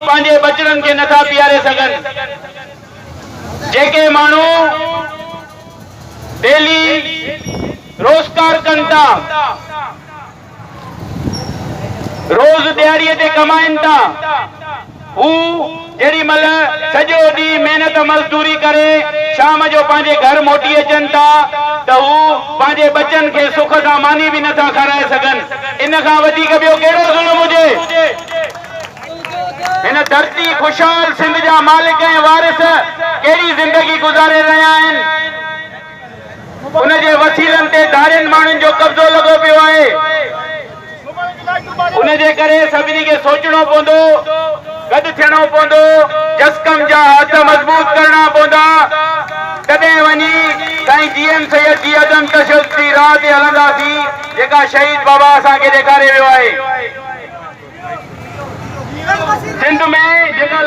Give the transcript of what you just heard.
पंहिंजे बचड़नि खे नथा पीआरे सघनि। जेके माण्हू डेली रोज़गार कनि था, रोज़ दिहाड़ीअ ते कमाइनि था, हू जेॾी महिल सॼो ॾींहुं महिनत मज़दूरी करे शाम जो पंहिंजे घर मोटी अचनि था त हू पंहिंजे बचनि खे सुख सां मानी बि नथा खाराए सघनि। इन खां वधीक ॿियो कहिड़ो ज़ुल्म हुजे? इन धरती खुशहाल सिंध जा मालिक ऐं वारिस कहिड़ी ज़िंदगी गुज़ारे रहिया आहिनि? उनजे वसीलनि ते धारियुनि माण्हुनि जो कब्ज़ो लॻो पियो आहे। उनजे करे सभिनी खे सोचणो पवंदो, गॾु थियणो पवंदो, जसकम जा हथ मज़बूत करणा पवंदा, तॾहिं वञी साईं जीएम सैयद जी अदम तशद्दुद जी राह ते हलंदासीं, जेका शहीद बाबा असांखे ॾेखारे वियो आहे। सिंध में जेका